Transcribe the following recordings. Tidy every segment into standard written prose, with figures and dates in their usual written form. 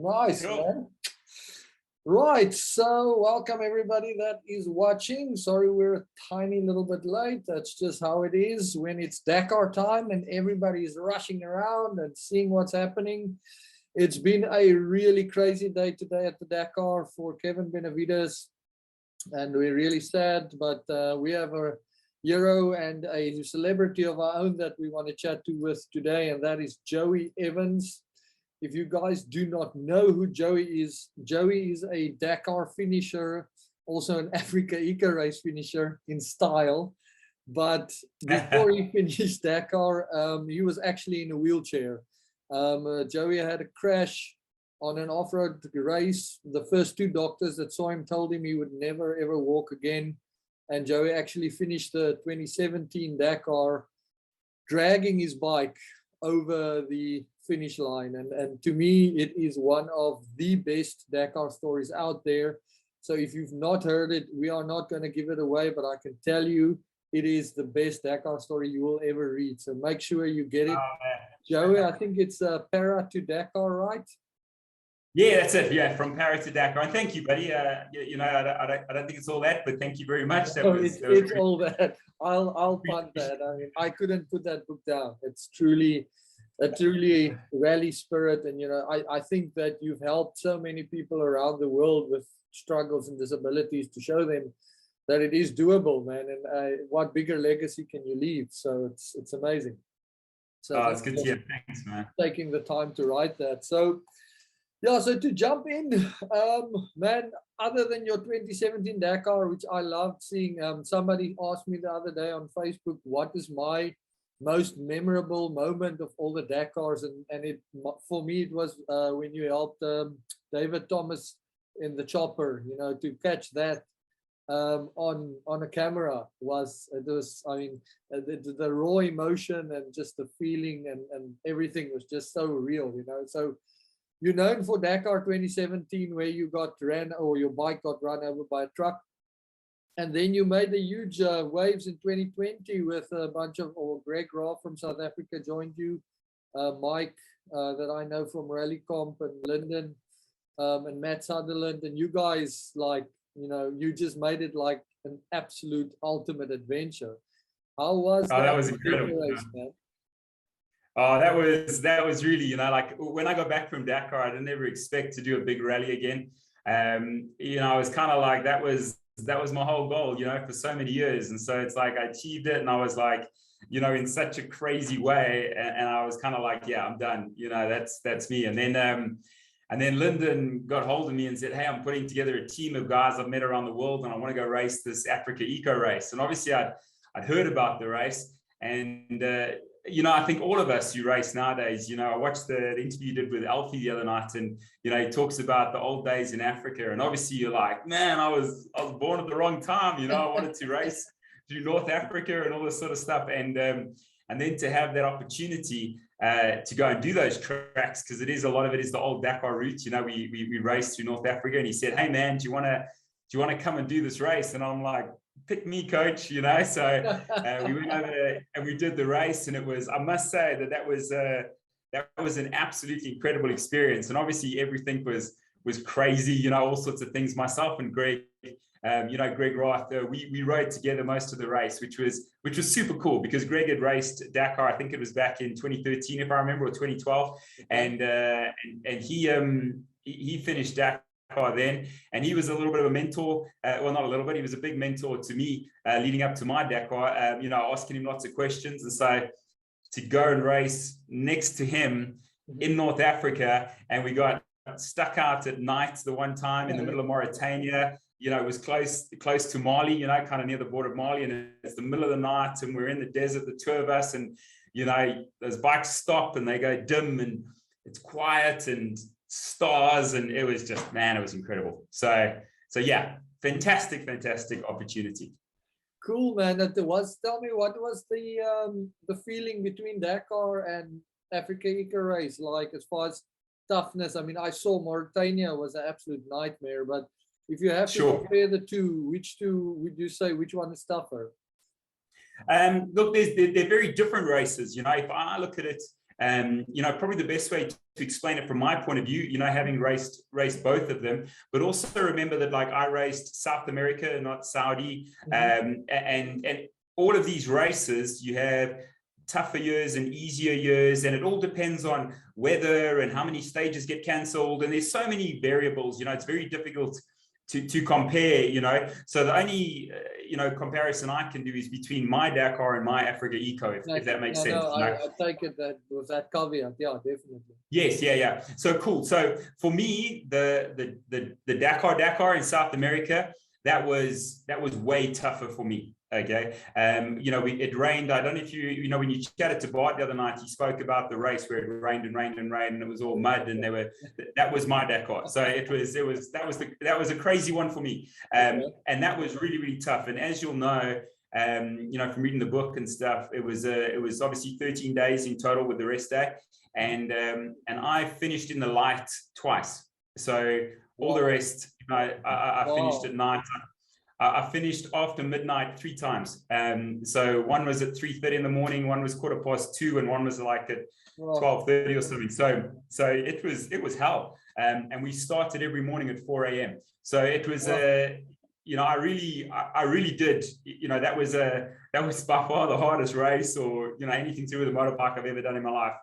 Nice, man. Right, so welcome everybody that is watching. Sorry we're a tiny little bit late. That's just how it is when it's Dakar time and everybody is rushing around and seeing what's happening. It's been a really crazy day today at the Dakar for Kevin Benavides, and we're really sad, but we have a hero and a celebrity of our own that we want to chat to with today, and that is Joey Evans. If you guys do not know who Joey is a Dakar finisher, also an Africa Eco Race finisher in style. But before he finished Dakar, he was actually in a wheelchair. Joey had a crash on an off-road race. The first two doctors that saw him told him he would never, ever walk again. And Joey actually finished the 2017 Dakar, dragging his bike over the finish line. And to me, it is one of the best Dakar stories out there. So if you've not heard it, we are not going to give it away, but I can tell you it is the best Dakar story you will ever read. So make sure you get it. Joey, I think it's Para to Dakar, right? Yeah, that's it. Yeah, from Para to Dakar. And thank you, buddy. You know, I don't think it's all that, but thank you very much. It's all that. I'll fund that. I mean, I couldn't put that book down. It's truly rally spirit. And, you know, I think that you've helped so many people around the world with struggles and disabilities to show them that it is doable, man. And what bigger legacy can you leave? So it's amazing. So it's good to hear. Thanks, man. Taking the time to write that. So, yeah, so to jump in, man, other than your 2017 Dakar, which I loved seeing, somebody asked me the other day on Facebook, what is my most memorable moment of all the Dakars? And it, for me, it was when you helped David Thomas in the chopper, you know, to catch that on a camera I mean, the raw emotion and just the feeling and everything was just so real, you know. So you're known for Dakar 2017, where you got ran, or your bike got run over by a truck. And then you made the huge waves in 2020 with a bunch of, or Greg Raw from South Africa joined you, Mike that I know from Rally Comp, and Lyndon and Matt Sutherland. And you guys, like, you know, you just made it like an absolute ultimate adventure. How was that? That was incredible, race, man? Oh, that was really, you know, like when I got back from Dakar, I didn't ever expect to do a big rally again. You know, I was kind of like, that was my whole goal, you know, for so many years. And so it's like I achieved it, and I was like, you know, in such a crazy way. And I was kind of like, yeah, I'm done. You know, that's me. And then Lyndon got hold of me and said, hey, I'm putting together a team of guys I've met around the world, and I want to go race this Africa Eco Race. And obviously I'd heard about the race, and you know, I think all of us who race nowadays, you know, I watched the interview you did with Alfie the other night, and, you know, he talks about the old days in Africa. And obviously you're like, man, I was born at the wrong time. You know, I wanted to race through North Africa and all this sort of stuff. And then to have that opportunity to go and do those tracks, because a lot of it is the old Dakar route. You know, we raced through North Africa, and he said, hey man, do you want to come and do this race? And I'm like, pick me, coach, you know. So we went over and we did the race, and it was, I must say that was an absolutely incredible experience. And obviously everything was crazy, you know, all sorts of things. Myself and Greg, you know, Greg Roth, we rode together most of the race, which was super cool, because Greg had raced Dakar, I think it was back in 2013, if I remember, or 2012, and he finished Dakar then, and he was a little bit of a mentor, well, not a little bit, he was a big mentor to me leading up to my Dakar, you know, asking him lots of questions. And so to go and race next to him in North Africa, and we got stuck out at night the one time in the middle of Mauritania. You know, it was close to Mali, you know, kind of near the border of Mali, and it's the middle of the night, and we're in the desert, the two of us, and, you know, those bikes stop and they go dim, and it's quiet and stars, and it was just, man, it was incredible. So yeah, fantastic opportunity. Cool, man. Tell me, what was the feeling between Dakar and Africa Eco Race like, as far as toughness? I mean, I saw Mauritania was an absolute nightmare, but if you have to compare the two, which two would you say, which one is tougher? Look, they're very different races. You know, if I look at it, Probably the best way to explain it from my point of view, having raced both of them, but also remember that like I raced South America, not Saudi, and all of these races, you have tougher years and easier years, and it all depends on weather and how many stages get cancelled, and there's so many variables. It's very difficult to compare. So the only comparison I can do is between my Dakar and my Africa Eco, if that makes sense. I take it that with that caveat, yeah, definitely. Yes, yeah. So cool. So for me, the Dakar in South America, that was way tougher for me. Okay. It rained. I don't know if when you chatted to Bart the other night, he spoke about the race where it rained and it was all mud, and that was my Dakar. So that was a crazy one for me. And that was really, really tough. And as you'll know, from reading the book and stuff, it was obviously 13 days in total with the rest day. And I finished in the light twice. So all the rest, I finished at night. I finished after midnight 3 times. So one was at 3:30 in the morning, one was 2:15, and one was like at 12:30 or something. So it was hell. And we started every morning at 4 a.m. So it was I really did. That was by far the hardest race, or anything to do with a motorbike I've ever done in my life.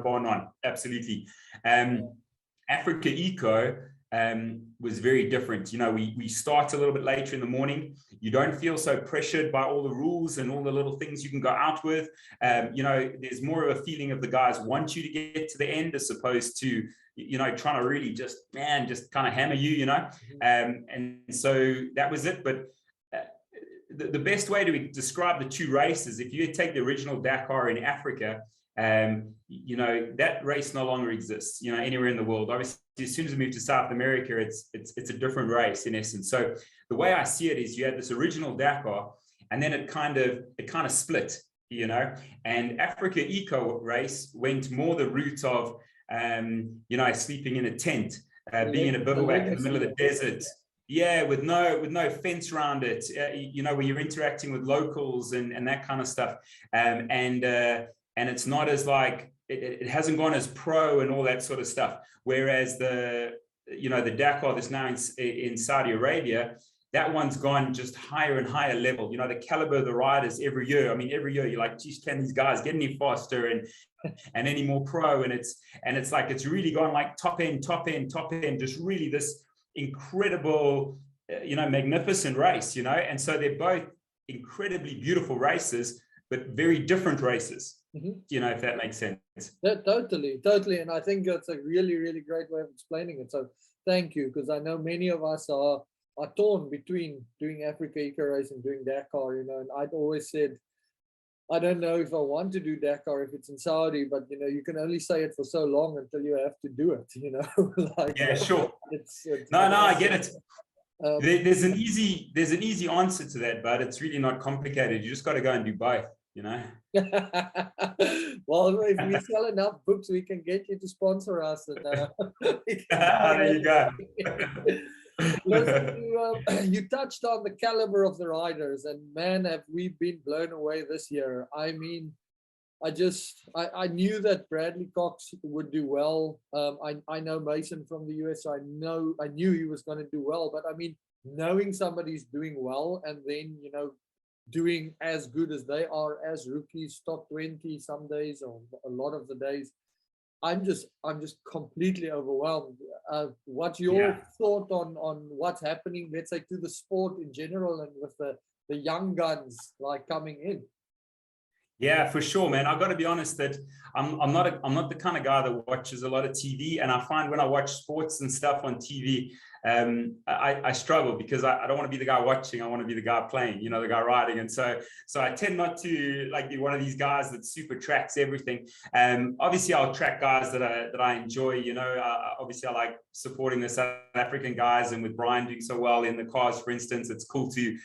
Bar none, absolutely. Africa Eco was very different. We start a little bit later in the morning. You don't feel so pressured by all the rules and all the little things you can go out with. There's more of a feeling of the guys want you to get to the end, as opposed to trying to really just kind of hammer you. And so that was it. But the best way to describe the 2 races, if you take the original Dakar in Africa, that race no longer exists, anywhere in the world. Obviously, as soon as we move to South America, it's a different race in essence. So the way I see it is, you had this original Dakar, and then it kind of split, and Africa Eco race went more the route of, sleeping in a tent, being in a bivouac in the middle of the desert. Yeah, with no fence around it, where you're interacting with locals and that kind of stuff. And it's not as like, it hasn't gone as pro and all that sort of stuff. Whereas the Dakar that's now in Saudi Arabia, that one's gone just higher and higher level. The caliber of the riders every year. I mean, every year you're like, geez, can these guys get any faster and any more pro? And it's like, it's really gone like top end, just really this incredible, magnificent race, and so they're both incredibly beautiful races, but very different races. If that makes sense. Totally. And I think that's a really, really great way of explaining it. So thank you, because I know many of us are torn between doing Africa Eco Race and doing Dakar, and I'd always said, I don't know if I want to do Dakar if it's in Saudi, but you can only say it for so long until you have to do it. Like, yeah, sure. It's I get it. There's an easy answer to that, but it's really not complicated. You just got to go and do both. Well, if we sell enough books, we can get you to sponsor us. And, there you go. Listen, you touched on the caliber of the riders, and man, have we been blown away this year. I mean, I knew that Bradley Cox would do well. I know Mason from the US, so I knew he was going to do well. But I mean, knowing somebody's doing well, and then doing as good as they are as rookies, top 20 some days, or a lot of the days, I'm just completely overwhelmed. What's your thought on what's happening, let's say, to the sport in general, and with the young guns like coming in? Yeah, for sure, man. I've got to be honest that I'm not the kind of guy that watches a lot of TV, and I find when I watch sports and stuff on TV, I struggle, because I don't want to be the guy watching. I want to be the guy playing, the guy riding. And so I tend not to be one of these guys that super tracks everything. Obviously I'll track guys that I enjoy, obviously I like supporting the South African guys, and with Brian doing so well in the cars, for instance, it's cool to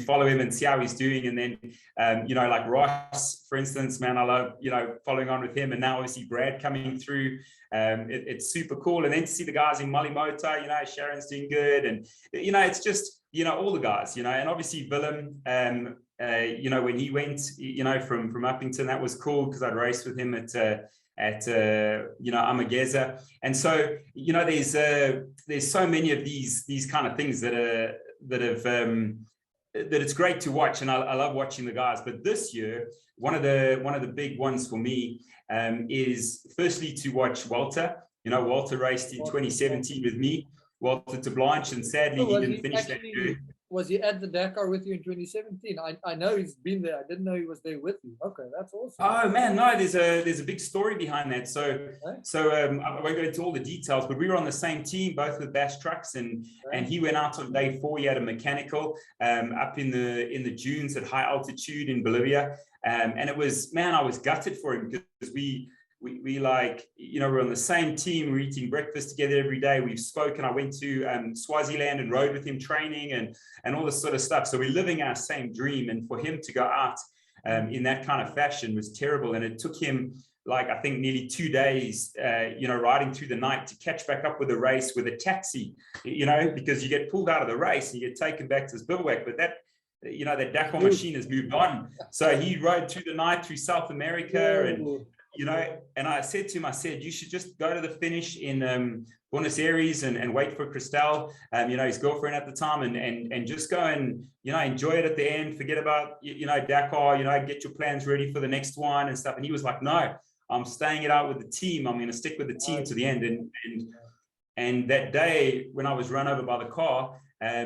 follow him and see how he's doing. And then, like Ross, for instance, man, I love, following on with him. And now obviously Brad coming through, it's super cool. And then to see the guys in Malimoto, Sharon's doing good. And, it's just, all the guys, and obviously Willem, when he went, from Uppington, that was cool, because I'd raced with him at at Amageza. And so, there's so many of these kind of things that it's great to watch, and I love watching the guys. But this year, one of the big ones for me is firstly to watch Walter. Walter raced in 2017 with me, Walter to Blanche, and sadly he didn't finish that year. Was he at the Dakar with you in 2017? I know he's been there. I didn't know he was there with you. Okay, that's awesome. Oh man, no, there's a big story behind that. So I won't go into all the details, but we were on the same team, both with Bash trucks, and he went out on day 4. He had a mechanical up in the dunes at high altitude in Bolivia, and it was, man, I was gutted for him because we we're on the same team. We're eating breakfast together every day. We've spoken. I went to Swaziland and rode with him training and all this sort of stuff. So we're living our same dream. And for him to go out in that kind of fashion was terrible. And it took him, like, I think nearly 2 days, riding through the night to catch back up with a race with a taxi, because you get pulled out of the race and you get taken back to his bivouac. But that Dakar machine has moved on. So he rode through the night through South America and I said to him, you should just go to the finish in Buenos Aires and wait for Cristal, his girlfriend at the time, and just go and, enjoy it at the end, forget about, Dakar, get your plans ready for the next one and stuff. And he was like, no, I'm staying it out with the team. I'm going to stick with the team to the end. And that day when I was run over by the car,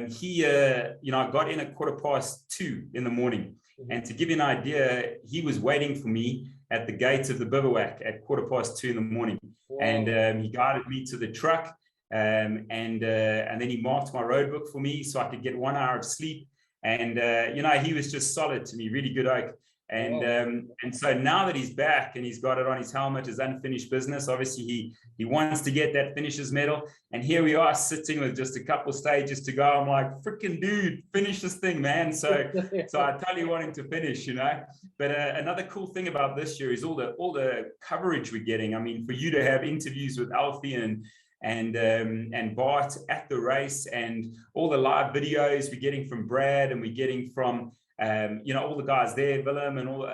he got in at 2:15 in the morning. And to give you an idea, he was waiting for me at the gate of the bivouac at 2:15 in the morning. Wow. And he guided me to the truck, and then he marked my road book for me so I could get 1 hour of sleep. And he was just solid to me, really good oak. And so now that he's back and he's got it on his helmet, his unfinished business, obviously he wants to get that finisher's medal. And here we are sitting with just a couple stages to go. I'm like, freaking dude, finish this thing, man. So I totally want him to finish, But another cool thing about this year is all the coverage we're getting. I mean, for you to have interviews with Alfie and Bart at the race, and all the live videos we're getting from Brad, and we're getting from all the guys there, Willem and all,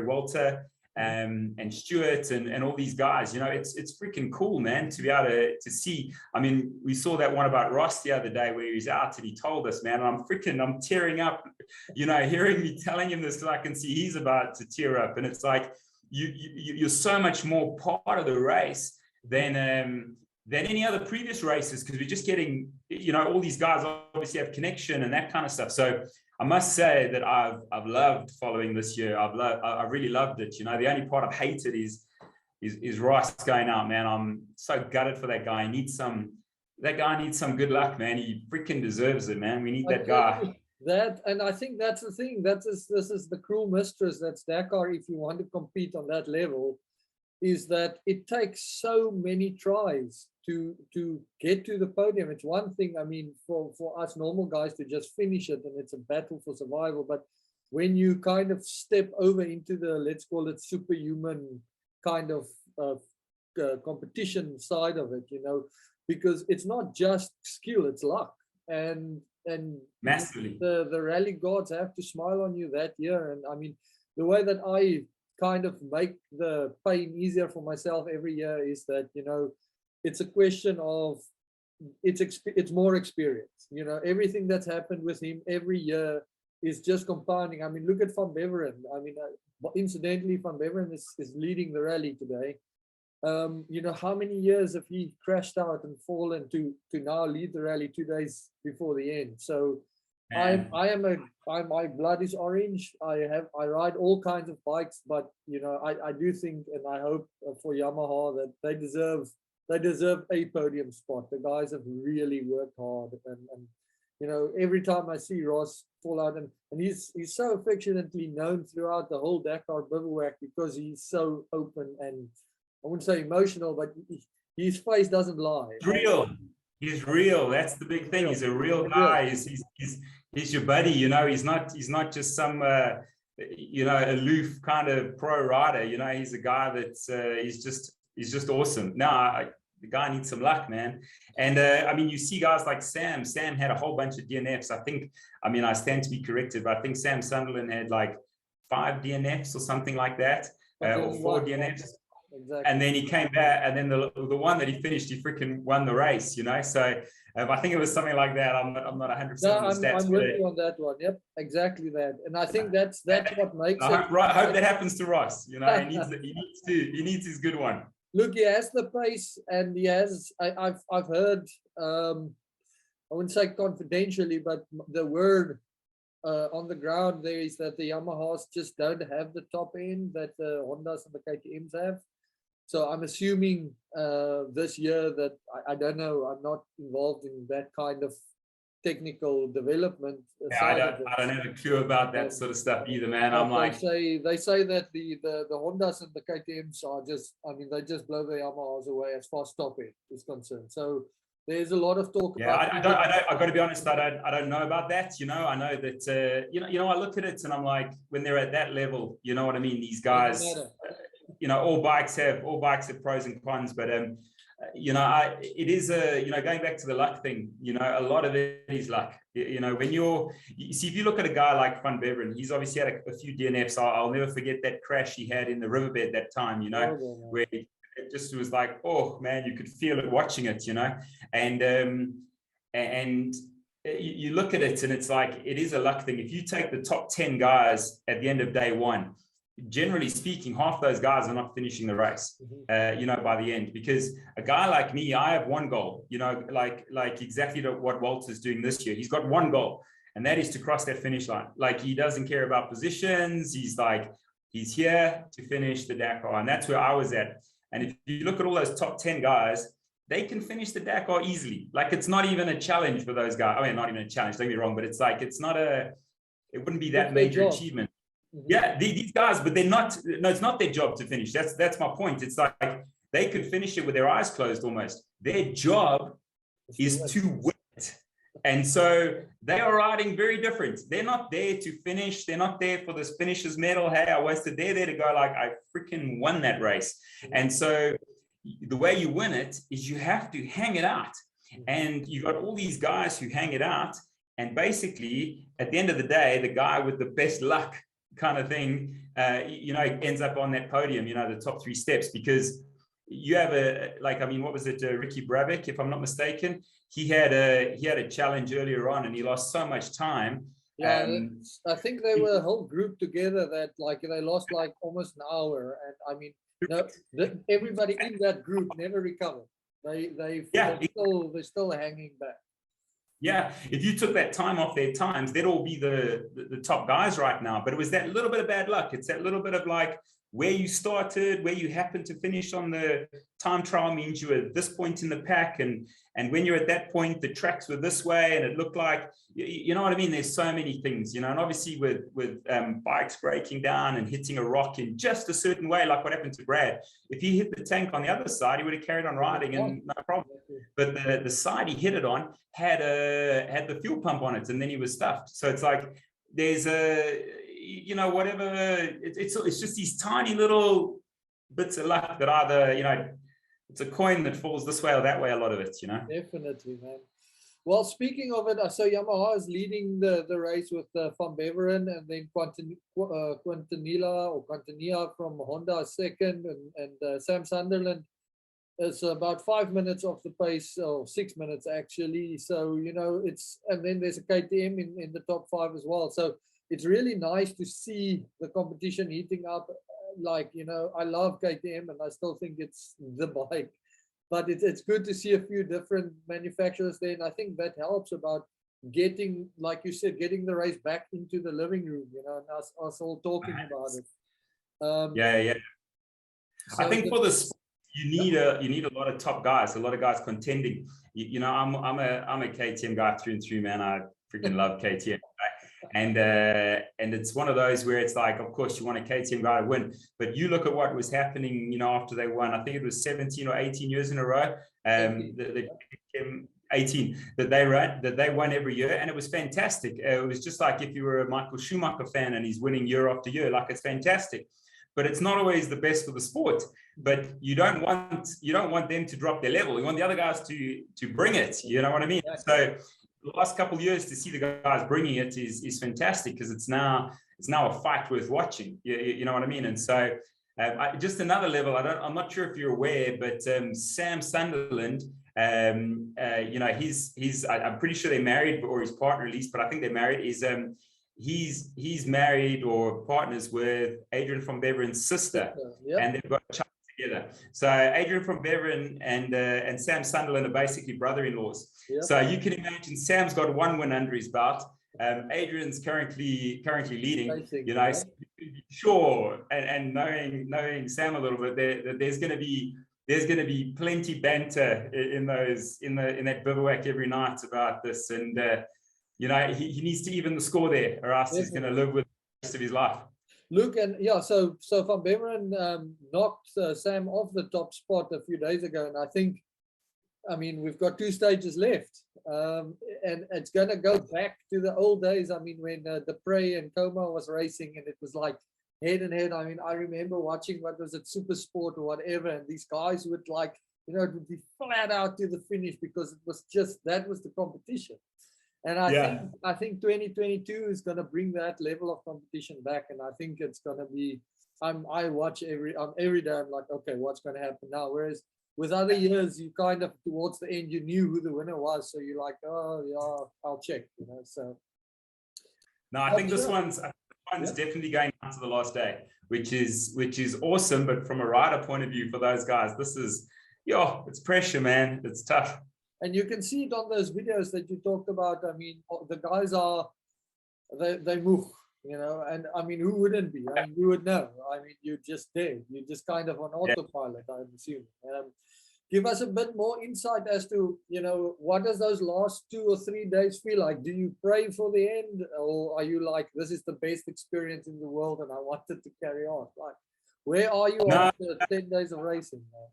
Walter and Stuart and all these guys, it's freaking cool, man, to be able to see. I mean, we saw that one about Ross the other day where he was out and he told us, man, and I'm tearing up, hearing me telling him this, because I can see he's about to tear up. And it's like, you're so much more part of the race than any other previous races, because we're just getting, all these guys obviously have connection and that kind of stuff. So I must say that I've loved following this year. I really loved it. The only part I've hated is Rice going out, man. I'm so gutted for that guy. That guy needs some good luck, man. He freaking deserves it, man. We need that guy. And I think that's the thing. This is the cruel mistress that's Dakar. If you want to compete on that level, is that it takes so many tries to get to the podium. It's one thing, I mean, for us normal guys to just finish it, and it's a battle for survival. But when you kind of step over into the, let's call it, superhuman kind of competition side of it, because it's not just skill, it's luck. And massively, the rally gods have to smile on you that year. And I mean, the way that I kind of make the pain easier for myself every year is that, it's a question of, it's more experience. Everything that's happened with him every year is just compounding. I mean, look at Van Beveren. I mean, incidentally, Van Beveren is leading the rally today. How many years have he crashed out and fallen to now lead the rally 2 days before the end? So my blood is orange. I ride all kinds of bikes, but I do think, and I hope for Yamaha, that they deserve a podium spot. The guys have really worked hard, and every time I see Ross fall out, and he's so affectionately known throughout the whole Dakar bivouac because he's so open, and I wouldn't say emotional, but his face doesn't lie. He's real. That's the big thing. He's a real guy. He's your buddy. He's not just some aloof kind of pro rider. He's a guy that's he's just awesome. Now the guy needs some luck, man. And I mean, you see guys like Sam. Sam had a whole bunch of DNFs. I stand to be corrected, but I think Sam Sunderland had like 5 DNFs or something like that, or 4 DNFs. exactly. And then he came back, and then the one that he finished, he freaking won the race, you know. So I think it was something like that. I'm not 100% No, on the stats. I'm with you on that one. Yep, exactly that. And I think that's what makes it. I hope that happens to Ross. You know, he needs his good one. Look, he has the pace, and he has. I've heard. I wouldn't say confidentially, but the word on the ground there is that the Yamahas just don't have the top end that the Hondas and the KTMs have. So I'm assuming this year that I don't know. I'm not involved in that kind of technical development. Yeah, I don't have a clue about that sort of stuff either, man. I'm like, they say that the Hondas and the KTMs are just, I mean, they just blow the Yamahas away as far as top end is concerned. So there's a lot of talk about. I don't. I've got to be honest. I don't know about that. You know, I know that. I look at it and I'm like, when they're at that level, you know what I mean. These guys, all bikes have pros and cons, but it is going back to the luck thing. You know, a lot of it is luck. You know, when you see, if you look at a guy like Van Beveren, he's obviously had a few DNFs. I'll never forget that crash he had in the riverbed that time. You know, where it just was like, oh man, you could feel it watching it, you know, and you look at it and it's like, it is a luck thing. If you take the top 10 guys at the end of day one, generally speaking, half those guys are not finishing the race, by the end, because a guy like me, I have one goal, like exactly what Walter's doing this year. He's got one goal, and that is to cross that finish line. Like, he doesn't care about positions. He's here to finish the Dakar, and that's where I was at. And if you look at all those top 10 guys, they can finish the Dakar easily. Like, it's not even a challenge for those guys. I mean, not even a challenge, don't get me wrong, but it's like, it wouldn't be that major achievement. Yeah, these guys, but they're not, no, it's not their job to finish. That's my point. It's like, they could finish it with their eyes closed almost. Their job is to win it. And so they are riding very different. They're not there to finish. They're not there for this finisher's medal. Hey, I wasted. They're there to go like, I freaking won that race. And so the way you win it is you have to hang it out. And you've got all these guys who hang it out. And basically, at the end of the day, the guy with the best luck kind of thing, ends up on that podium, the top 3 steps, because you have what was it, Ricky Brabeck, if I'm not mistaken, he had a challenge earlier on and he lost so much time. Yeah, I think they were a whole group together that they lost almost an hour, and I mean, everybody in that group never recovered. They're still hanging back. Yeah, if you took that time off their times, they'd all be the top guys right now. But it was that little bit of bad luck. It's that little bit of like where you started, where you happened to finish on the time trial means you were at this point in the pack. And when you're at that point, the tracks were this way and it looked like, you know what I mean? There's so many things, and obviously with bikes breaking down and hitting a rock in just a certain way, like what happened to Brad. If he hit the tank on the other side, he would have carried on riding and no problem. But the side he hit it on had the fuel pump on it, and then he was stuffed. So it's like, there's it's just these tiny little bits of luck that either, it's a coin that falls this way or that way, a lot of it, Definitely, man. Well, speaking of it, so Yamaha is leading the race with Van Beveren, and then Quintanilla from Honda second, and Sam Sunderland is about 5 minutes off the pace, or 6 minutes actually. So, and then there's a KTM in the top 5 as well. So it's really nice to see the competition heating up. I love KTM and I still think it's the bike, but it's good to see a few different manufacturers there. And I think that helps about getting, like you said, getting the race back into the living room, and us all talking about it. Yeah. So I think for this, you need a lot of top guys, a lot of guys contending. I'm a KTM guy through and through, man. I freaking love KTM. And it's one of those where it's like, of course, you want a KTM guy to win, but you look at what was happening, after they won. I think it was 17 or 18 years in a row. The 18 that they won every year, and it was fantastic. It was just like if you were a Michael Schumacher fan and he's winning year after year, like, it's fantastic. But it's not always the best for the sport. But you don't want them to drop their level. You want the other guys to bring it. You know what I mean? So the last couple of years to see the guys bringing it is fantastic, because it's now a fight worth watching. You know what I mean? And so Just another level. I'm not sure if you're aware, but Sam Sunderland, I'm pretty sure they're married, or his partner at least, but I think they're married. He's married or partners with Adrian van Beveren's sister, and they've got a child together. So Adrian van Beveren and Sam Sunderland are basically brother-in-laws. So you can imagine Sam's got one win under his belt. Adrian's currently leading, sure, and knowing Sam a little bit, there's going to be plenty banter in that bivouac every night about this, and he needs to even the score there, or else he's going to live with the rest of his life. Look, and so Van Beveren knocked Sam off the top spot a few days ago, and I mean, we've got 2 stages left, and it's going to go back to the old days. I mean, when Dupre and Coma was racing, and it was like head and head. I mean, I remember watching, what was it, Super Sport or whatever, and these guys would it would be flat out to the finish, because it was just, that was the competition. And I think 2022 is going to bring that level of competition back, and I think it's going to be. I watch every day. I'm like, okay, what's going to happen now? Whereas with other years, you kind of towards the end, you knew who the winner was, so you're like, oh yeah, I'll check. So. No, I think this one's definitely going out to the last day, which is awesome. But from a rider point of view, for those guys, this is it's pressure, man. It's tough. And you can see it on those videos that you talked about. I mean, the guys they move, and I mean, who wouldn't be? I mean, you would know. I mean, you're just there. You're just kind of on autopilot, I'm assuming. Give us a bit more insight as to, what does those last 2 or 3 days feel like? Do you pray for the end, or are you like, this is the best experience in the world and I want it to carry on? Like, where are you after 10 days of racing, man?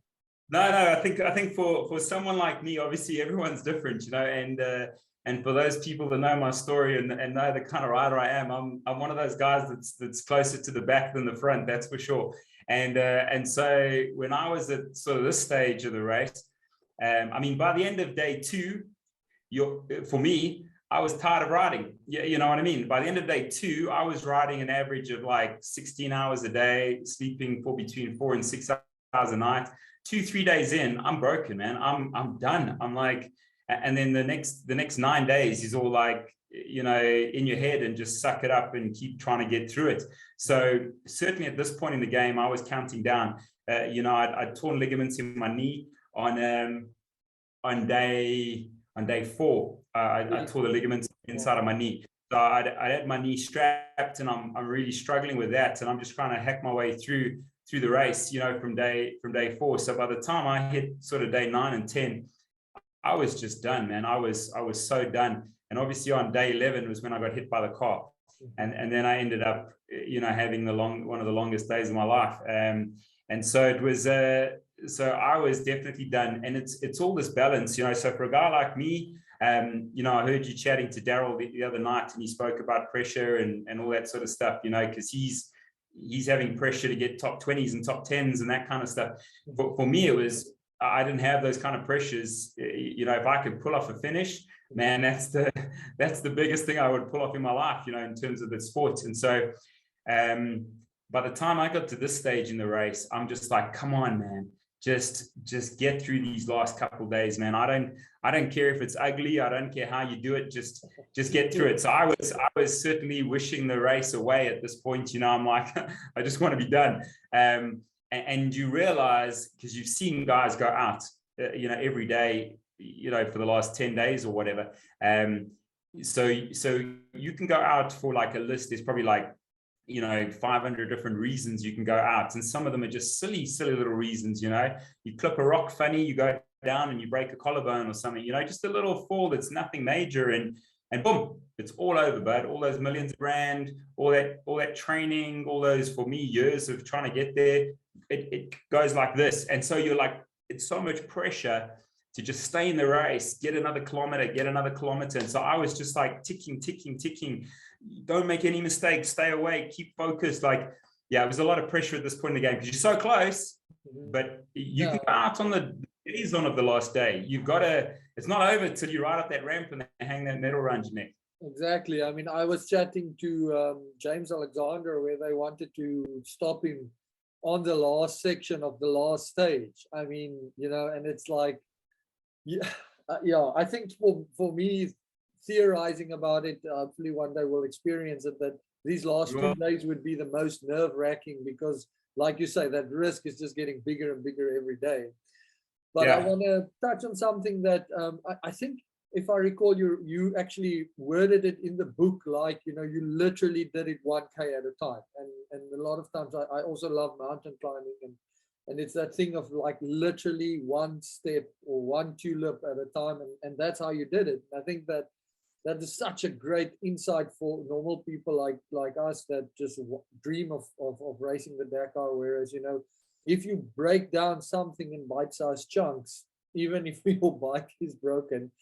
No, I think for someone like me, obviously everyone's different, and for those people that know my story and know the kind of rider I am, I'm one of those guys that's closer to the back than the front, that's for sure. And so when I was at sort of this stage of the race, I mean, by the end of day 2, for me, I was tired of riding. You know what I mean? By the end of day 2, I was riding an average of like 16 hours a day, sleeping for between 4 and 6 hours a night. 2-3 days in, I'm broken, man. I'm done. I'm like, and then the next 9 days is all like, in your head, and just suck it up and keep trying to get through it. So certainly at this point in the game, I was counting down. I'd torn ligaments in my knee on day 4. I tore the ligaments inside of my knee. So I had my knee strapped, and I'm really struggling with that, and I'm just trying to hack my way through the race, from day 4. So by the time I hit sort of day 9 and 10, I was just done, man. I was so done. And obviously on day 11 was when I got hit by the car, and then I ended up, having one of the longest days of my life. And so it was. So I was definitely done. And it's all this balance, So for a guy like me, I heard you chatting to Daryl the other night, and he spoke about pressure and all that sort of stuff, because he's having pressure to get top 20s and top 10s and that kind of stuff. But for me, I didn't have those kind of pressures. If I could pull off a finish, man, that's the biggest thing I would pull off in my life, in terms of the sport. And so by the time I got to this stage in the race, I'm just like, come on, man, just get through these last couple of days, man. I don't care if it's ugly. I don't care how you do it. Just get through it. So I was certainly wishing the race away at this point. I'm like, I just want to be done. And you realize, because you've seen guys go out, every day, for the last 10 days or whatever. So you can go out for like a list. There's probably like, 500 different reasons you can go out. And some of them are just silly little reasons, You clip a rock funny, you go down and you break a collarbone or something, just a little fall that's nothing major. And boom, it's all over, bud. All those millions of rand, all that training, all those, for me, years of trying to get there, it goes like this. And so you're like, it's so much pressure to just stay in the race, get another kilometer. And so I was just like ticking. Don't make any mistakes, stay away, keep focused. Like, yeah, it was a lot of pressure at this point in the game, because you're so close, but you can go out on the liaison of the last day. You've got to, it's not over till you ride up that ramp and they hang that medal around your neck. Exactly. I mean, I was chatting to James Alexander, where they wanted to stop him on the last section of the last stage. I mean, and it's like, yeah, yeah. I think for me, theorizing about it, hopefully one day we'll experience it. That these last 2 days would be the most nerve-wracking because, like you say, that risk is just getting bigger and bigger every day. But I want to touch on something that I think, if I recall, you actually worded it in the book like, you literally did it 1K at a time. And a lot of times I also love mountain climbing, and it's that thing of like literally one step or one tulip at a time. And that's how you did it. I think that is such a great insight for normal people like us that just dream of racing the Dakar. Whereas, if you break down something in bite-sized chunks, even if your bike is broken,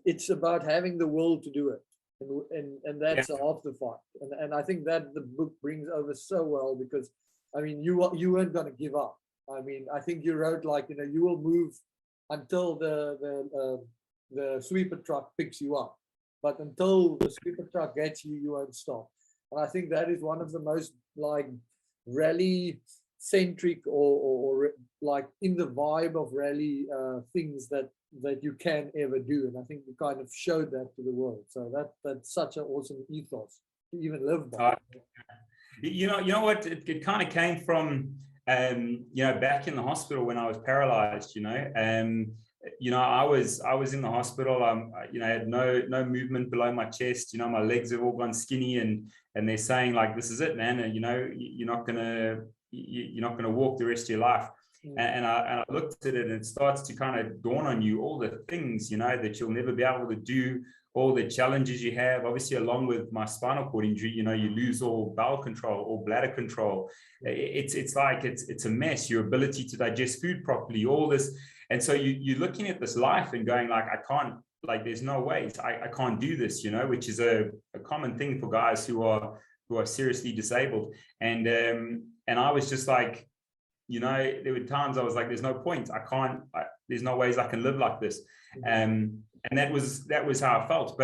it's about having the will to do it, and that's half the fight. And I think that the book brings over so well, because I mean, you weren't going to give up. I mean, I think you wrote like, you will move until the sweeper truck picks you up, but until the sweeper truck gets you, you won't stop. And I think that is one of the most like rally centric or like in the vibe of rally things that you can ever do. And I think you kind of showed that to the world. So that's such an awesome ethos to even live by. You know what, it kind of came from back in the hospital when I was paralyzed. I was in the hospital. I had no movement below my chest. My legs have all gone skinny, and they're saying like, this is it, man. And you're not gonna walk the rest of your life. And I looked at it, and it starts to kind of dawn on you all the things that you'll never be able to do, all the challenges you have. Obviously, along with my spinal cord injury, you lose all bowel control, all bladder control. It's like it's a mess. Your ability to digest food properly, all this. And so you're looking at this life and going like, I can't, like, there's no ways I can't do this, which is a common thing for guys who are seriously disabled. And I was just like, there were times I was like, there's no point. There's no ways I can live like this. And that was how I felt.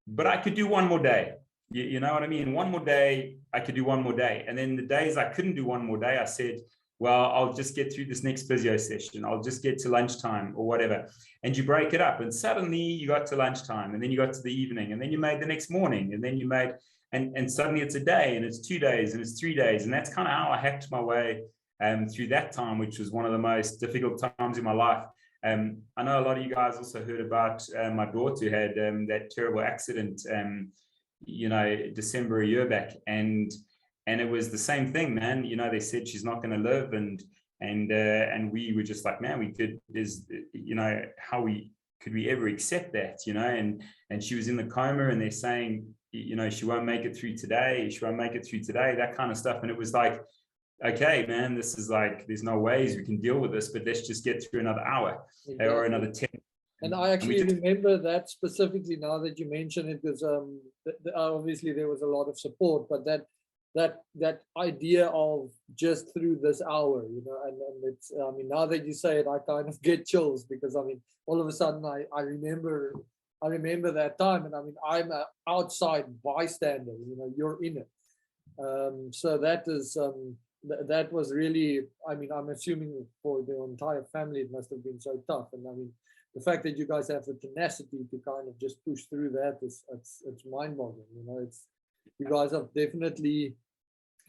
But I could do one more day. You know what I mean? One more day, I could do one more day. And then the days I couldn't do one more day, I said, well, I'll just get through this next physio session. I'll just get to lunchtime or whatever. And you break it up. And suddenly you got to lunchtime, and then you got to the evening, and then you made the next morning, and then you made, and suddenly it's a day, and it's 2 days, and it's 3 days. And that's kind of how I hacked my way through that time, which was one of the most difficult times in my life. I know a lot of you guys also heard about my daughter who had that terrible accident, December a year back, and it was the same thing, man. They said she's not going to live, and we were just like, man, how could we ever accept that, and she was in the coma, and they're saying, she won't make it through today, that kind of stuff. And it was like, okay, man, this is like, there's no ways we can deal with this, but let's just get through another hour or another 10. And I actually remember that specifically now that you mention it, because obviously there was a lot of support, but that idea of just through this hour, and it's, I mean, now that you say it, I kind of get chills, because I mean, all of a sudden I remember that time, and I mean, I'm an outside bystander, you're in it. So that is, that was really, I mean, I'm assuming for the entire family, it must have been so tough. And I mean, the fact that you guys have the tenacity to kind of just push through that it's mind-boggling. You guys have definitely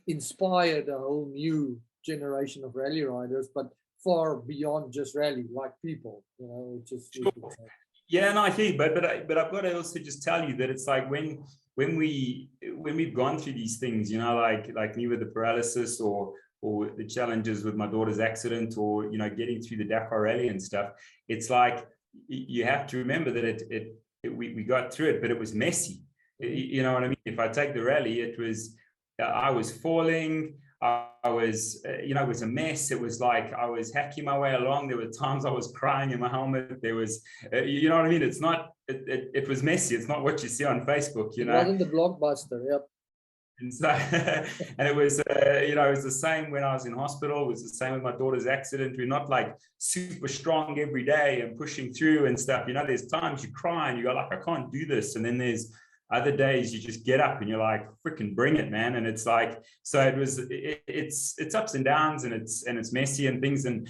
inspired a whole new generation of rally riders, but far beyond just rally, like people, which is sure. Yeah, no, I hear you, but I've got to also just tell you that it's like when we've gone through these things, like me with the paralysis, or the challenges with my daughter's accident, or getting through the Dakar Rally and stuff, it's like you have to remember that we got through it, but it was messy. You know what I mean? If I take the rally, it was, I was falling, I was, it was a mess. It was like I was hacking my way along. There were times I was crying in my helmet. There was, you know what I mean? It's not, it was messy. It's not what you see on Facebook, It wasn't the blockbuster, yep. And so, and it was, it was the same when I was in hospital. It was the same with my daughter's accident. We're not like super strong every day and pushing through and stuff. There's times you cry and you go like, I can't do this. And then there's Other days you just get up and you're like, freaking bring it, man. And it's like, so it's ups and downs, and it's messy and things. And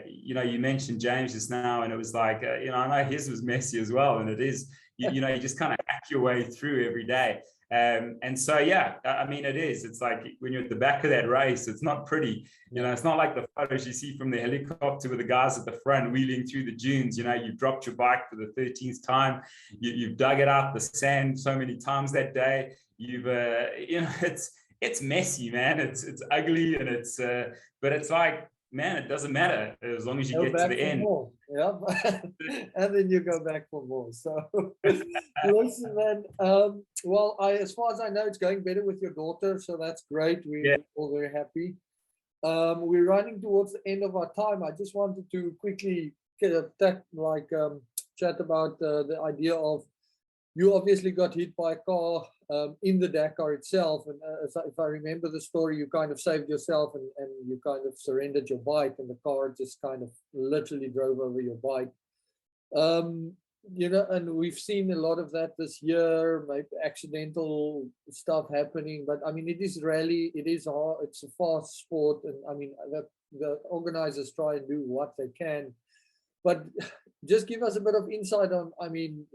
you know, you mentioned James just now, and it was like, you know, I know his was messy as well. And it is, you know, you just kind of hack your way through every day. And so, yeah, I mean, it's like when you're at the back of that race, it's not pretty, you know, it's not like the photos you see from the helicopter with the guys at the front wheeling through the dunes. You know, you've dropped your bike for the 13th time, you've dug it out the sand so many times that day. You've, you know, it's messy, man. It's ugly, and but it's like, man, it doesn't matter as long as you get to the end. More. Yeah, and then you go back for more. So, listen, man. Well, as far as I know, it's going better with your daughter, so that's great. We're all very happy. We're running towards the end of our time. I just wanted to quickly chat about the idea of, you obviously got hit by a car in the Dakar itself. And if I remember the story, you kind of saved yourself, and you kind of surrendered your bike, and the car just kind of literally drove over your bike. You know, and we've seen a lot of that this year, maybe accidental stuff happening. But I mean, it is rally, it is hard, it's a fast sport. And I mean, the organizers try and do what they can. But just give us a bit of insight on, I mean,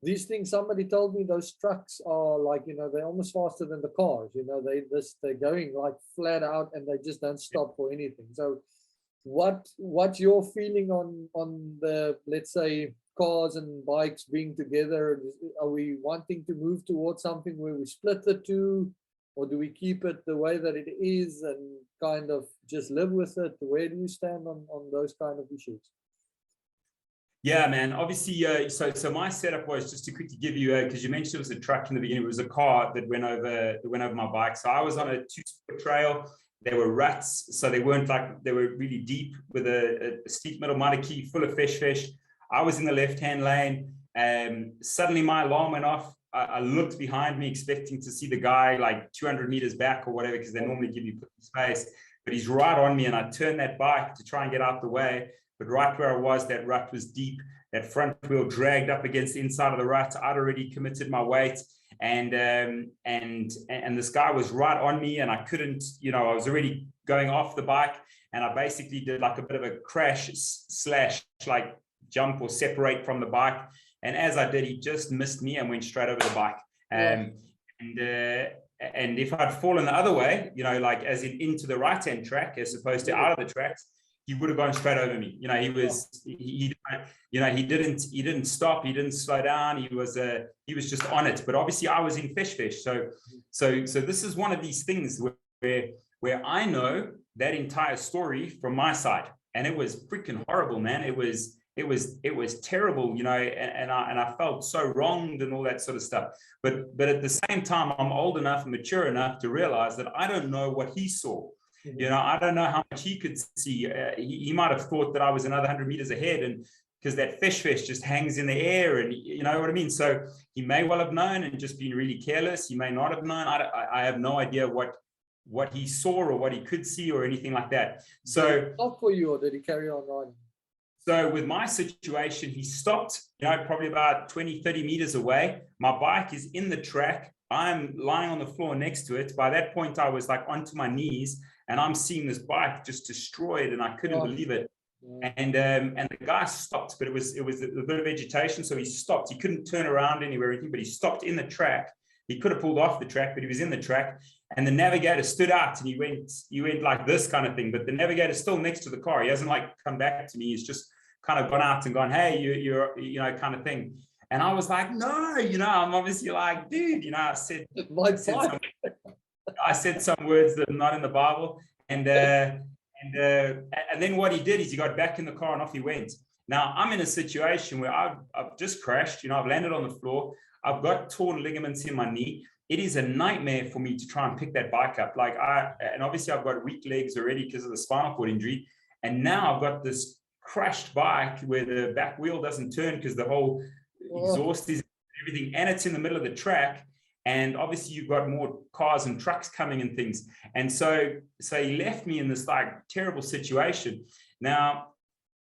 these things, somebody told me those trucks are like, you know, they're almost faster than the cars. You know, they're going like flat out, and they just don't stop for anything. So what's your feeling on the, let's say, cars and bikes being together? Are we wanting to move towards something where we split the two, or do we keep it the way that it is and kind of just live with it? Where do you stand on those kind of issues? Yeah, man. Obviously, so my setup was, just to quickly give you, because you mentioned it was a truck in the beginning, it was a car that went over my bike. So I was on a 2-split trail. There were ruts, so they weren't like, they were really deep with a steep middle Mariki full of fish. I was in the left-hand lane, and suddenly my alarm went off. I looked behind me expecting to see the guy like 200 meters back or whatever, because they normally give you space, but he's right on me, and I turned that bike to try and get out the way. But right where I was, that rut was deep. That front wheel dragged up against the inside of the rut. I'd already committed my weight, and this guy was right on me, and I couldn't, you know, I was already going off the bike, and I basically did like a bit of a crash / like jump or separate from the bike. And as I did, he just missed me and went straight over the bike. And if I'd fallen the other way, you know, like as in into the right-hand track as opposed to out of the tracks, he would have gone straight over me. You know, he didn't stop, he didn't slow down. He was just on it. But obviously I was in fish. So this is one of these things where I know that entire story from my side, and it was freaking horrible, man. It was terrible, you know, and I felt so wronged and all that sort of stuff. But at the same time, I'm old enough and mature enough to realize that I don't know what he saw. You know, I don't know how much he could see. He might have thought that I was another 100 meters ahead, and because that fish just hangs in the air, and you know what I mean? So he may well have known and just been really careless. He may not have known. I have no idea what he saw or what he could see or anything like that. So not for you, or did he carry on riding? So with my situation, he stopped, you know, probably about 20, 30 meters away. My bike is in the track. I'm lying on the floor next to it. By that point, I was like onto my knees, and I'm seeing this bike just destroyed, and I couldn't believe it. And the guy stopped, but it was a bit of vegetation, so he stopped. He couldn't turn around anywhere or anything, but he stopped in the track. He could have pulled off the track, but he was in the track. And the navigator stood out, and he went like this kind of thing. But the navigator's still next to the car. He hasn't like come back to me. He's just kind of gone out and gone, hey, you're you know, kind of thing. And I was like, no, you know, I'm obviously like, dude, you know, I said some words that are not in the Bible. And then what he did is he got back in the car and off he went. Now I'm in a situation where I've just crashed, you know, I've landed on the floor. I've got torn ligaments in my knee. It is a nightmare for me to try and pick that bike up. And obviously I've got weak legs already because of the spinal cord injury. And now I've got this crashed bike where the back wheel doesn't turn because the whole exhaust is everything, and it's in the middle of the track. And obviously you've got more cars and trucks coming and things. And so he left me in this like terrible situation. Now,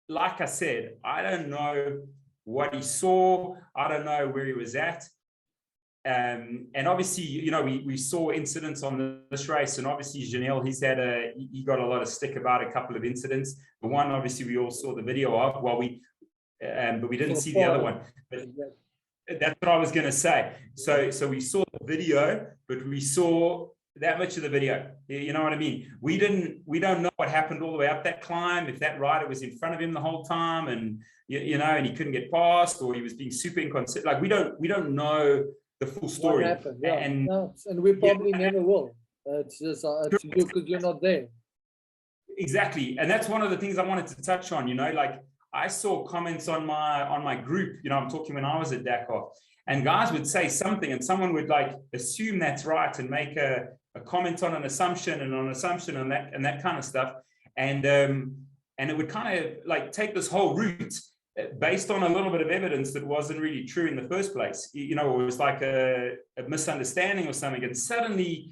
like I said, I don't know what he saw. I don't know where he was at. and obviously, you know, we saw incidents on this race, and obviously Janelle, he got a lot of stick about a couple of incidents. The one, obviously, we all saw the video of, well, but we didn't see the other one. But that's what I was going to say. So we saw the video, but we saw that much of the video. You know what I mean? We don't know what happened all the way up that climb. If that rider was in front of him the whole time, and you know, and he couldn't get past, or he was being super inconsistent. Like we don't know the full story. What happened? Yeah. And we probably never will. It's just because you're not there. Exactly, and that's one of the things I wanted to touch on. You know, like I saw comments on my group. You know, I'm talking when I was at Dakar, and guys would say something, and someone would like assume that's right and make a comment on an assumption and that kind of stuff, and it would kind of like take this whole route based on a little bit of evidence that wasn't really true in the first place. You know, it was like a misunderstanding or something, and suddenly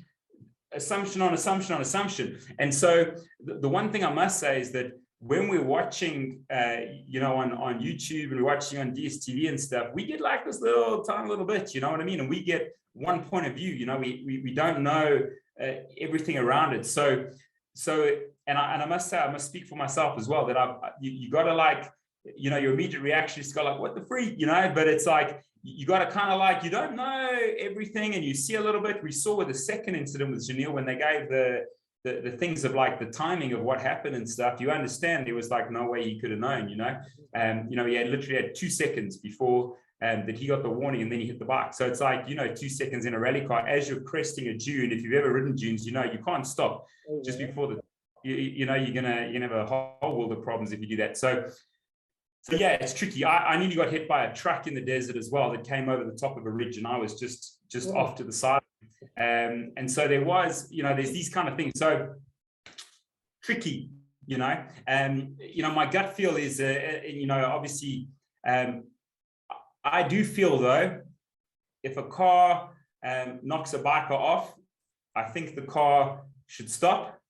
assumption on assumption on assumption. And so the one thing I must say is that when we're watching, you know, on YouTube and we're watching on DSTV and stuff, we get like this tiny little bit, you know what I mean? And we get one point of view, you know, we don't know everything around it. So, and I must say, I must speak for myself as well, that you got to like, you know, your immediate reaction is go like, what the freak, you know, but it's like, you got to kind of like, you don't know everything and you see a little bit. We saw with the second incident with Janelle, when they gave the things of like the timing of what happened and stuff, you understand there was like no way he could have known, you know. You know, he had literally had 2 seconds before that he got the warning, and then he hit the bike. So it's like, you know, 2 seconds in a rally car as you're cresting a dune. If you've ever ridden dunes, you know you can't stop just before you know you're gonna have a whole world of problems if you do that. So yeah, it's tricky. I nearly got hit by a truck in the desert as well that came over the top of a ridge, and I was just off to the side. And so there was, you know, there's these kind of things. So tricky, you know. You know, my gut feel is, you know, obviously, I do feel though, if a car knocks a biker off, I think the car should stop,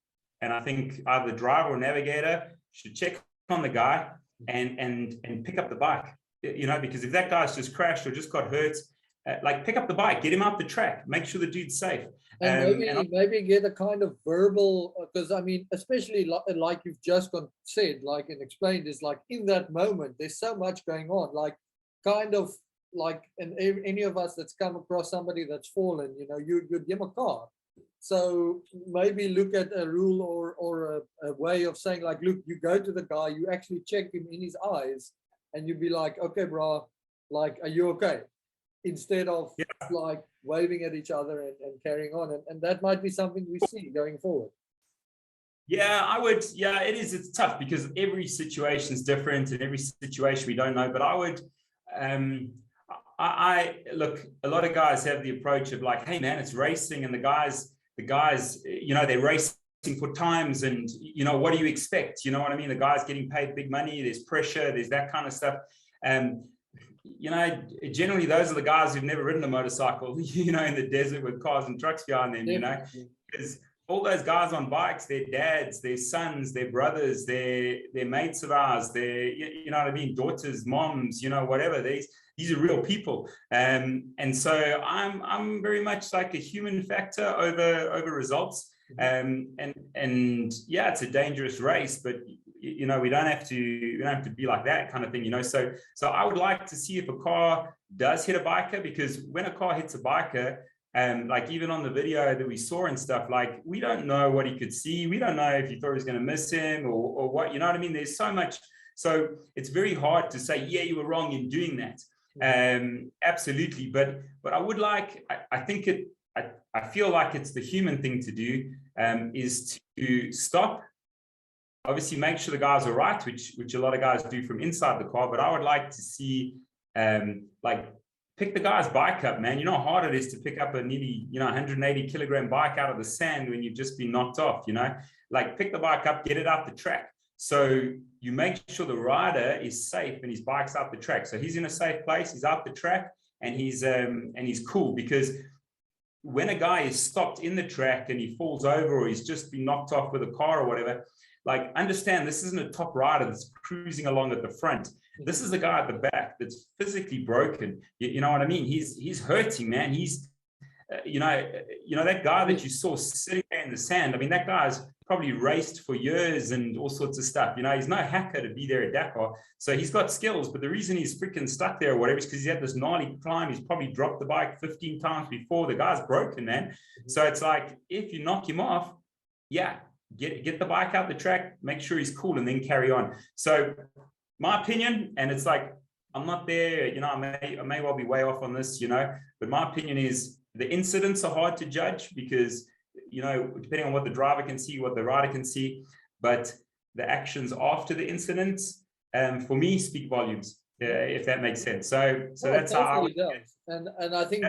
and I think either the driver or navigator should check on the guy and pick up the bike, you know, because if that guy's just crashed or just got hurt, like pick up the bike, get him off the track, make sure the dude's safe. And maybe get a kind of verbal, because I mean, especially like you've just said, like and explained, is like in that moment, there's so much going on, like kind of like, and any of us that's come across somebody that's fallen, you know, you give them a car. So maybe look at a rule or a way of saying like, look, you go to the guy, you actually check him in his eyes, and you be like, okay, bro, like, are you okay? Instead of like waving at each other and carrying on. And that might be something we see going forward. Yeah, I would. Yeah, it is. It's tough because every situation is different, and every situation we don't know. But I would, I look, a lot of guys have the approach of like, hey man, it's racing, and the guys, you know, they're racing for times, and you know, what do you expect? You know what I mean? The guy's getting paid big money, there's pressure, there's that kind of stuff. You know, generally those are the guys who've never ridden a motorcycle, you know, in the desert with cars and trucks behind them, you know, because all those guys on bikes, their dads, their sons, their brothers, their mates of ours, their, you know what I mean, daughters, moms, you know, whatever, these are real people. And so I'm very much like a human factor over results. And yeah, it's a dangerous race, but you know, we don't have to be like that kind of thing, you know. So I would like to see if a car does hit a biker, because when a car hits a biker, like even on the video that we saw and stuff, like we don't know what he could see. We don't know if he thought he was going to miss him or what, you know what I mean? There's so much. So it's very hard to say, yeah, you were wrong in doing that. Absolutely. But I would like, I feel like it's the human thing to do, is to stop, obviously make sure the guys are right, which a lot of guys do from inside the car. But I would like to see, like, pick the guy's bike up, man. You know how hard it is to pick up a nearly, you know, 180 kilogram bike out of the sand when you've just been knocked off, you know, like pick the bike up, get it out the track. So you make sure the rider is safe and his bike's out the track. So he's in a safe place, he's out the track, and he's cool. Because when a guy is stopped in the track and he falls over, or he's just been knocked off with a car or whatever, like, understand this isn't a top rider that's cruising along at the front. This is the guy at the back that's physically broken. You know what I mean? He's hurting, man. He's you know that guy that you saw sitting there in the sand. I mean, that guy's probably raced for years and all sorts of stuff. You know, he's no hacker to be there at Dakar. So he's got skills, but the reason he's freaking stuck there or whatever is because he had this gnarly climb. He's probably dropped the bike 15 times before. The guy's broken, man. So it's like, if you knock him off, yeah, get the bike out the track, make sure he's cool, and then carry on. So my opinion, and it's like, I'm not there, you know, I may well be way off on this, you know, but my opinion is the incidents are hard to judge because, you know, depending on what the driver can see, what the rider can see, but the actions after the incidents, for me, speak volumes, if that makes sense. So that's how it does. And I think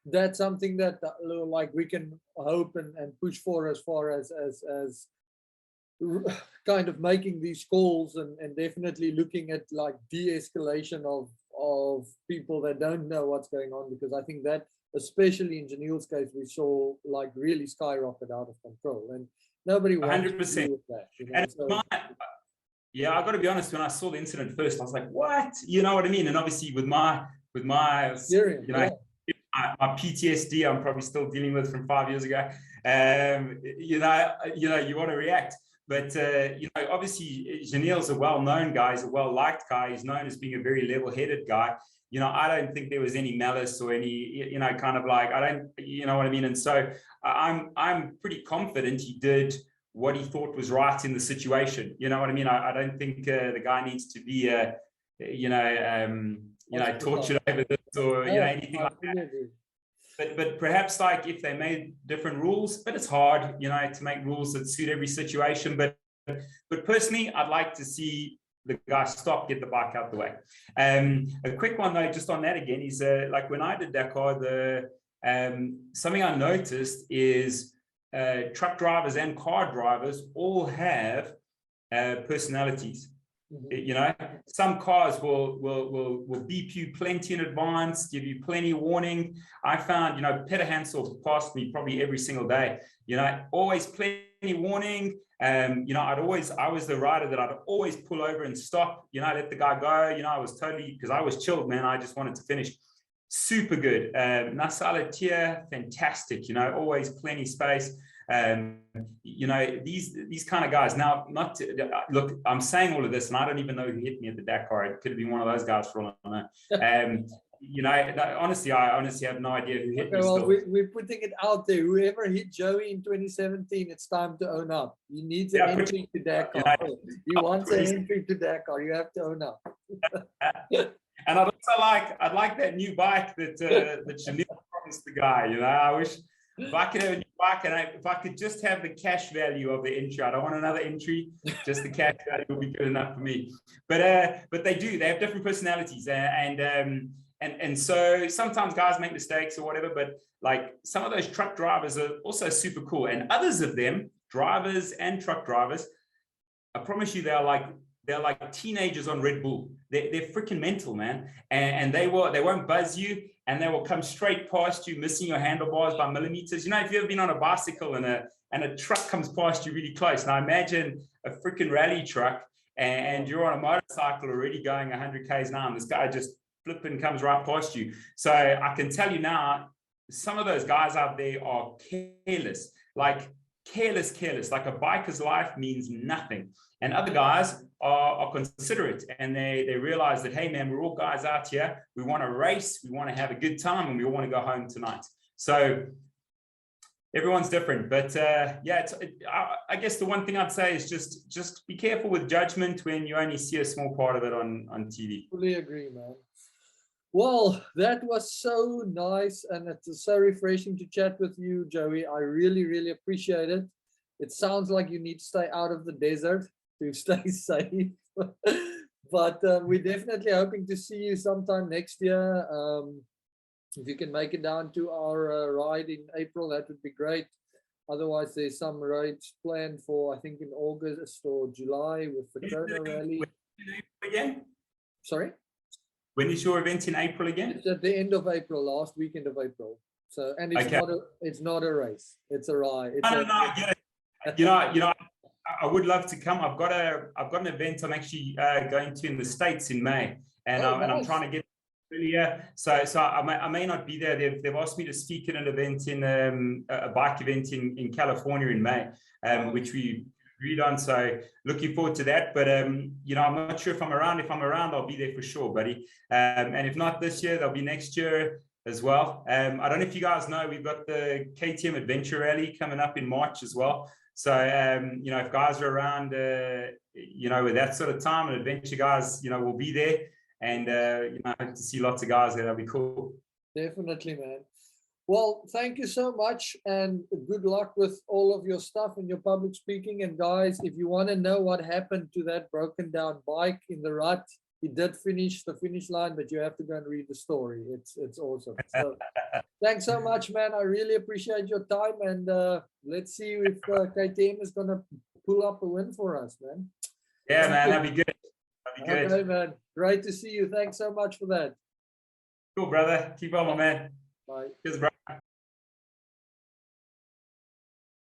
that's something that like we can hope and push for as far as kind of making these calls and definitely looking at like de-escalation of people that don't know what's going on, because I think that especially in Janelle's case we saw like really skyrocket out of control and nobody wants 100%. To do with that, you know? So, yeah, I got to be honest, when I saw the incident first I was like, what, you know what I mean? And obviously with my experience, you know, my PTSD I'm probably still dealing with from 5 years ago, you want to react. But, you know, obviously, Janelle's a well-known guy. He's a well-liked guy. He's known as being a very level-headed guy. You know, I don't think there was any malice or any, you know, kind of like, I don't, you know what I mean? And so I'm pretty confident he did what he thought was right in the situation. You know what I mean? I don't think the guy needs to be, tortured over this or, you know, anything like that. But perhaps like if they made different rules, but it's hard, you know, to make rules that suit every situation. But personally, I'd like to see the guy stop, get the bike out the way. A quick one though, just on that again, is like when I did Dakar, something I noticed is truck drivers and car drivers all have personalities. You know, some cars will beep you plenty in advance, give you plenty of warning. I found, you know, Peter Hansel passed me probably every single day, you know, always plenty warning. You know, I was the rider that I'd always pull over and stop, you know, let the guy go. You know, I was totally, because I was chilled, man. I just wanted to finish. Super good. Nasala Tier, fantastic, you know, always plenty space. You know, these kind of guys. Now, not to, look, I'm saying all of this, and I don't even know who hit me at the Dakar. It could have been one of those guys for all I know. You know, honestly, I have no idea who hit me. Well, still. we're putting it out there. Whoever hit Joey in 2017, it's time to own up. He needs an entry to Dakar. You know, he wants an entry to Dakar. You have to own up. And I'd like that new bike that Janelle promised the guy. You know, I wish. If I could have a new bike and if I could just have the cash value of the entry, I don't want another entry, just the cash value will be good enough for me. But they have different personalities, and so sometimes guys make mistakes or whatever, but like some of those truck drivers are also super cool, and others of them, drivers and truck drivers, I promise you they're like teenagers on Red Bull. They're freaking mental, man. And they won't buzz you, and they will come straight past you, missing your handlebars by millimeters. You know, if you've ever been on a bicycle and a truck comes past you really close. Now imagine a freaking rally truck and you're on a motorcycle already going 100 k's an hour, and this guy just flipping comes right past you. So I can tell you now, some of those guys out there are careless, like careless, like a biker's life means nothing. And other guys are considerate, and they realize that, hey man, we're all guys out here. We want to race, we want to have a good time, and we all want to go home tonight. So everyone's different, but I guess the one thing I'd say is just be careful with judgment when you only see a small part of it on TV. Fully agree, man. Well, that was so nice, and it's so refreshing to chat with you, Joey. I really appreciate it. It sounds like you need to stay out of the desert to stay safe. But we're definitely hoping to see you sometime next year. If you can make it down to our ride in April, that would be great. Otherwise, there's some rides planned for, I think, in August or July with the Dakar Rally. Again? Sorry? When is your event in April again? It's at the end of April, last weekend of April. So, and it's not a race. It's a ride. It's no, you know, I would love to come. I've got an event I'm actually going to in the States in May, and I'm trying to get earlier. So I may not be there. They've asked me to speak at an event in a bike event in California in May, which we agreed on. So looking forward to that. But you know, I'm not sure if I'm around. If I'm around, I'll be there for sure, buddy. And if not this year, there'll be next year as well. I don't know if you guys know, we've got the KTM Adventure Rally coming up in March as well. So, you know, if guys are around, you know, with that sort of time, and adventure guys, you know, will be there. And, you know, I hope to see lots of guys there. That'll be cool. Definitely, man. Well, thank you so much, and good luck with all of your stuff and your public speaking. And guys, if you want to know what happened to that broken down bike in the rut, he did finish the finish line, but you have to go and read the story. It's awesome. So thanks so much, man. I really appreciate your time, and let's see if KTM is going to pull up a win for us, man. Yeah, man, that'd be good. That'd be good. Okay, man. Great to see you. Thanks so much for that. Cool, brother. Keep on, my man. Bye. Cheers, bro.